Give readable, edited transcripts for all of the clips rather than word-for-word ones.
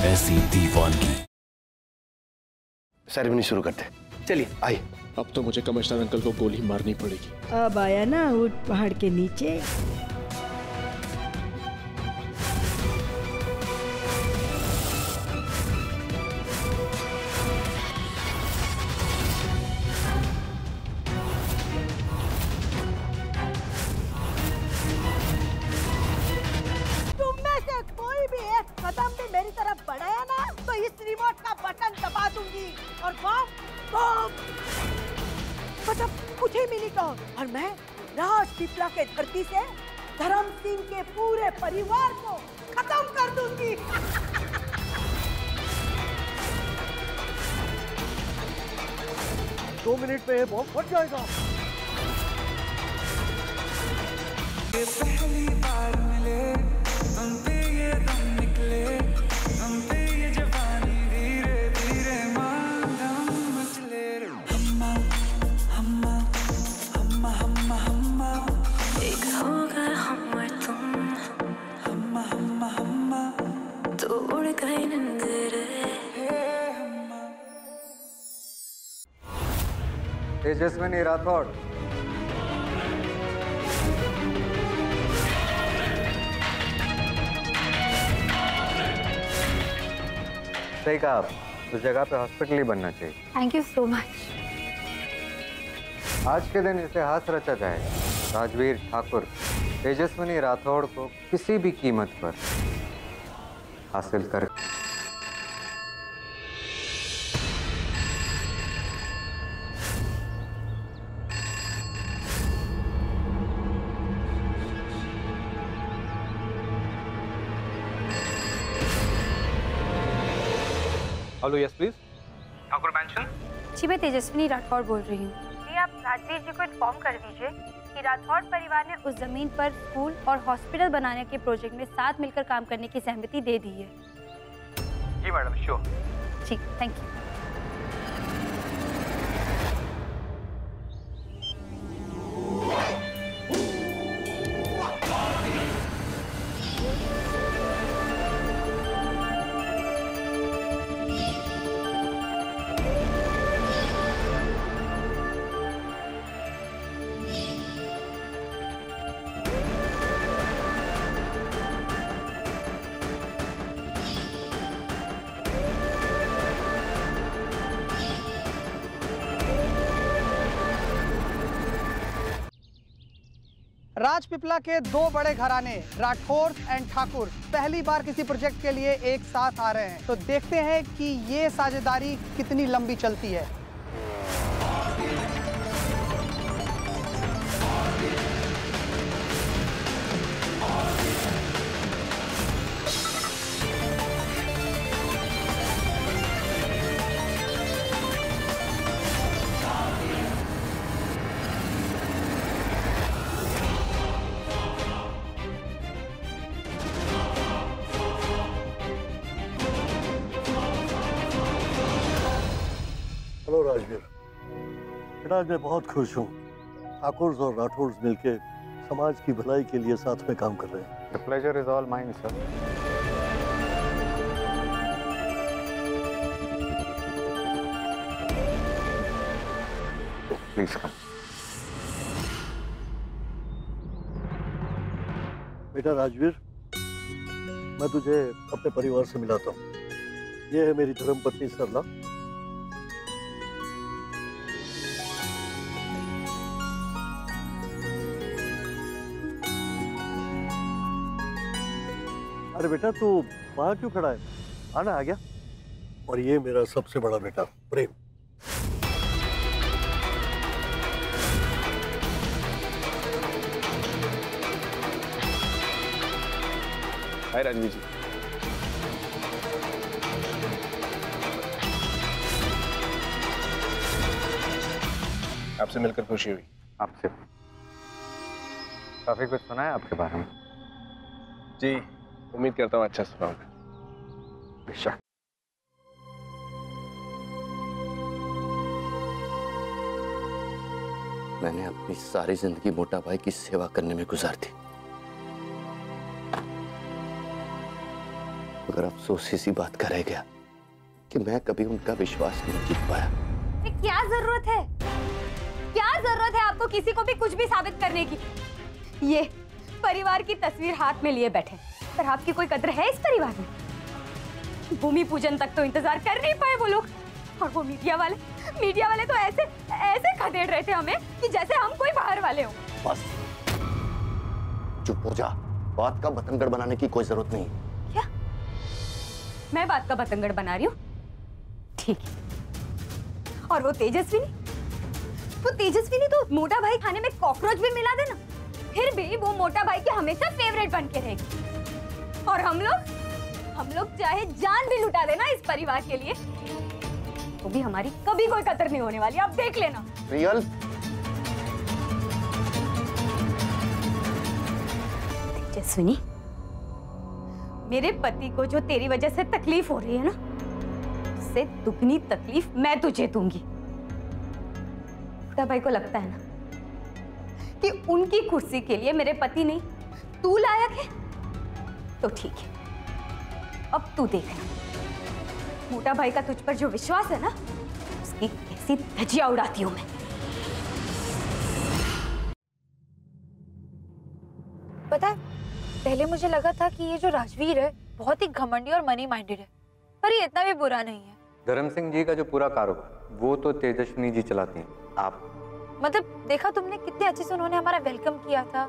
ऐसी दीवानगी। सेरेमनी शुरू करते। चलिए आइए। अब तो मुझे कमिश्नर अंकल को गोली मारनी पड़ेगी। अब आया ना ऊंट पहाड़ के नीचे। कदम भी मेरी तरफ बढ़ाया ना तो इस रिमोट का बटन दबा दूंगी और बम बम मतलब कुछ ही मिनटों और मैं राज पिपला के धरती से धर्म सिंह के पूरे परिवार को खत्म कर दूंगी। 2 मिनट में ये बम फट जाएगा। ये पहली बार मिले तुम पे ये दम निकले तुम पे ये जवानी धीरे धीरे मांगम मचले हम्मा हम्मा हम्मा हम्मा हम्मा एक होगा हम और तुम हम्मा हम्मा हम्मा तो उड़ गए नंदरे हम्मा। तेजस्विनी राठौड़, सही कहा आप, उस जगह पे हॉस्पिटल ही बनना चाहिए। Thank you so much. आज के दिन इतिहास रचा जाएगा। राजवीर ठाकुर तेजस्विनी राठौड़ को किसी भी कीमत पर हासिल कर। Hello, yes please. Thakur mansion. जी मैं तेजस्विनी राठौड़ बोल रही हूँ। जी आप राजवीर जी को इन्फॉर्म कर दीजिए कि राठौड़ परिवार ने उस जमीन पर स्कूल और हॉस्पिटल बनाने के प्रोजेक्ट में साथ मिलकर काम करने की सहमति दे दी है। जी मैडम, श्योर। जी थैंक यू। राजपिपला के 2 बड़े घराने राठौर एंड ठाकुर पहली बार किसी प्रोजेक्ट के लिए एक साथ आ रहे हैं, तो देखते हैं कि ये साझेदारी कितनी लंबी चलती है। हेलो राजवीर, बेटा आज मैं बहुत खुश हूँ। ठाकुर और राठौर मिलके समाज की भलाई के लिए साथ में काम कर रहे हैं। The pleasure is all mine, sir. Please come. बेटा राजवीर, मैं तुझे अपने परिवार से मिलाता हूँ। ये है मेरी धर्मपत्नी सरला। अरे बेटा तू वहां क्यों खड़ा है? आना आ गया। और ये मेरा सबसे बड़ा बेटा प्रेम। हाय राजवीर जी। आपसे मिलकर खुशी हुई। आपसे काफी कुछ सुना है आपके बारे में। जी उम्मीद करता हूँ अच्छा सुना होगा। बेशक। मैंने अपनी सारी जिंदगी मोटा भाई की सेवा करने में गुजार दी। मगर अफसोस इसी बात का रह गया कि मैं कभी उनका विश्वास नहीं जीत पाया। क्या जरूरत है, क्या जरूरत है आपको किसी को भी कुछ भी साबित करने की? ये परिवार की तस्वीर हाथ में लिए बैठे, पर आपकी कोई कदर है इस परिवार में? भूमि पूजन तक तो इंतजार कर नहीं पाए वो लोग, और वो मीडिया वाले तो ऐसे ऐसे खदेड़ रहे थे हमें कि जैसे हम कोई बाहर वाले हो। बस चुप हो जा, बात का बतंगड़ बनाने की कोई जरूरत नहीं। क्या मैं बात का बतंगड़ बना रही हूँ? ठीक है। और वो तेजस्विनी तो मोटा भाई खाने में कॉकरोच भी मिला देना, फिर भी वो मोटा भाई की हमेशा फेवरेट बन के रहेगी। और हम लोग चाहे जान भी लुटा देना इस परिवार के लिए, तो भी हमारी कभी कोई कदर नहीं होने वाली, आप देख लेना। रियल तेजस्विनी, मेरे पति को जो तेरी वजह से तकलीफ हो रही है ना, उससे दुगनी तकलीफ मैं तुझे दूंगी। मोटा भाई को लगता है ना कि उनकी कुर्सी के लिए मेरे पति नहीं तू लायक है, तो ठीक है, अब तू देखना मोटा भाई का तुझ पर जो विश्वास है ना, उसकी कैसी धज्जियां उड़ाती हूं मैं। पता है, पहले मुझे लगा था कि ये जो राजवीर है बहुत ही घमंडी और मनी माइंडेड है, पर ये इतना भी बुरा नहीं है। धर्म सिंह जी का जो पूरा कारोबार वो तो तेजस्विनी जी चलाती हैं। आप मतलब देखा तुमने कितने अच्छे से उन्होंने हमारा वेलकम किया था,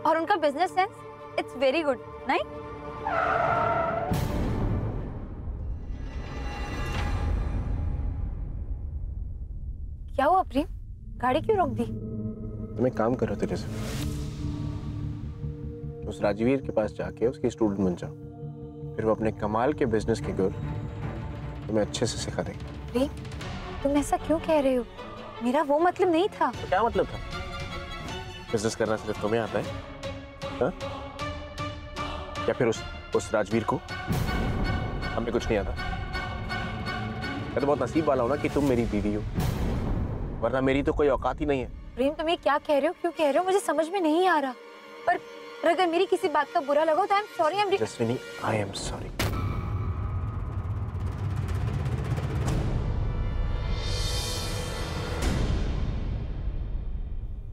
और उनका business sense it's very good, नहीं? क्या हुआ प्रेम, गाड़ी क्यों रोक दी? तुम एक काम करो तेजस्विनी, उस राजवीर के पास जाके उसकी स्टूडेंट बन जाओ, फिर वो अपने कमाल के बिजनेस के गुर तुम्हें अच्छे से सिखा देंगे। प्रेम, तुम ऐसा क्यों कह रहे हो? मेरा वो मतलब नहीं था। तो क्या मतलब था? बिजनेस करना सिर्फ तुम्हें आता है हा? या फिर उस राजवीर को हमें कुछ नहीं आता? मैं तो बहुत नसीब वाला हूं ना कि तुम मेरी बीवी हो, वरना मेरी तो कोई औकात ही नहीं है। प्रेम, तुम ये क्या कह रहे हो, क्यों कह रहे हो? मुझे समझ में नहीं आ रहा, पर अगर मेरी किसी बात का बुरा लगा तो I am sorry. Tejaswini, I am sorry.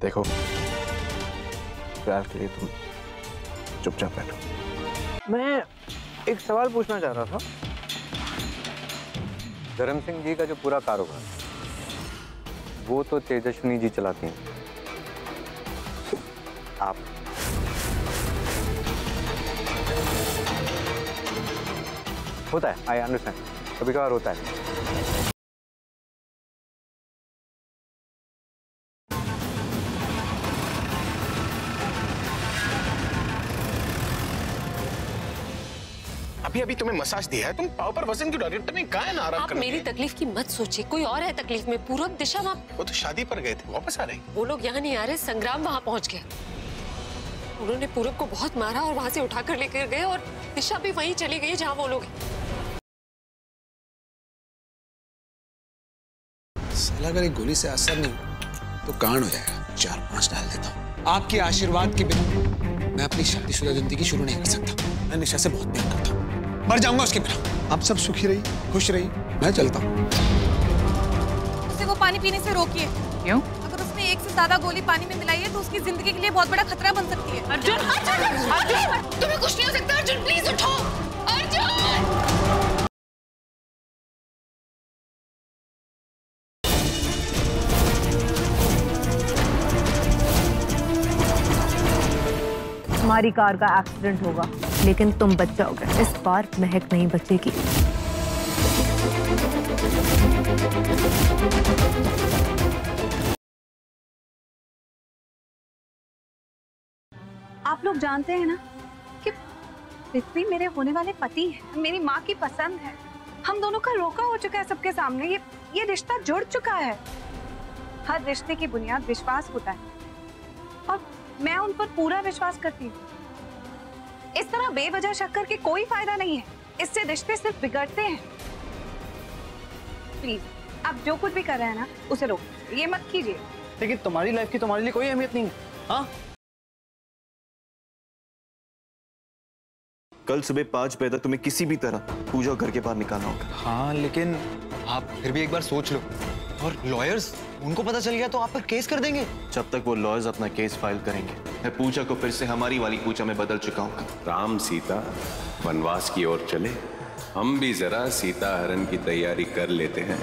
देखो, प्यार के लिए तुम चुपचाप बैठो। मैं एक सवाल पूछना चाह रहा था। धर्म सिंह जी का जो पूरा कारोबार वो तो तेजस्विनी जी चलाती हैं। आप होता है, आई अंडरस्टैंड, कभी कभार होता है। अभी तुम्हें मसाज दिया है, तुम पाव पर वजन क्यों डाल रही हो? तुम्हें कहाँ है ना आराम करने? आप मेरी तकलीफ की मत सोचिए, कोई और है तकलीफ में। पूरब, दिशा वहाँ, वो तो शादी पर गए थे, वापस आ रहे हैं। वो लोग यहाँ नहीं आ रहे, संग्राम वहाँ पहुँच गया। उन्होंने पूरब को बहुत मारा और वहाँ से उठाकर लेकर गए, और दिशा भी वहीं चली गई जहाँ वो लोग हैं। साला अगर एक गोली से असर नहीं तो कांड हो जाएगा। 4-5 डाल देता हूँ। आपके आशीर्वाद के बिना मैं अपनी शादीशुदा जिंदगी शुरू नहीं कर सकता। मैं निशा से बहुत प्यार करता हूँ, मर जाऊंगा उसके बिना। आप सब सुखी रही, खुश रही, मैं चलता हूँ। उसे वो पानी पीने से रोकिए। क्यों? अगर उसने एक से ज्यादा गोली पानी में मिलाई है तो उसकी जिंदगी के लिए बहुत बड़ा खतरा बन सकती है। अर्जुन, तुम्हें कुछ नहीं हो सकता। अर्जुन प्लीज उठो। अर्जुन! तुम्हारी कार का एक्सीडेंट होगा, लेकिन तुम बच जाओगे। इस बार महक नहीं बचेगी। आप लोग जानते हैं ना कि पृथ्वी मेरे होने वाले पति हैं, मेरी माँ की पसंद है। हम दोनों का रोका हो चुका है सबके सामने। ये रिश्ता जुड़ चुका है। हर रिश्ते की बुनियाद विश्वास होता है, और मैं उन पर पूरा विश्वास करती हूँ। इस तरह बेवजह शक करके कोई फायदा नहीं है, इससे रिश्ते सिर्फ बिगड़ते हैं। प्लीज, आप जो कुछ भी कर रहे हैं ना, उसे रोकिए, ये मत कीजिए। लेकिन तुम्हारी लाइफ की तुम्हारे लिए कोई अहमियत नहीं है। हाँ, कल सुबह 5 बजे तक तुम्हें किसी भी तरह पूजा घर के बाहर निकालना होगा। हाँ, लेकिन आप फिर भी एक बार सोच लो। और लॉयर्स, उनको पता चल गया तो आप पर केस कर देंगे। जब तक वो लॉयर्स अपना केस फाइल करेंगे, मैं पूजा को फिर से हमारी वाली पूजा में बदल चुका हूँ। राम सीता वनवास की ओर चले, हम भी जरा सीता हरण की तैयारी कर लेते हैं।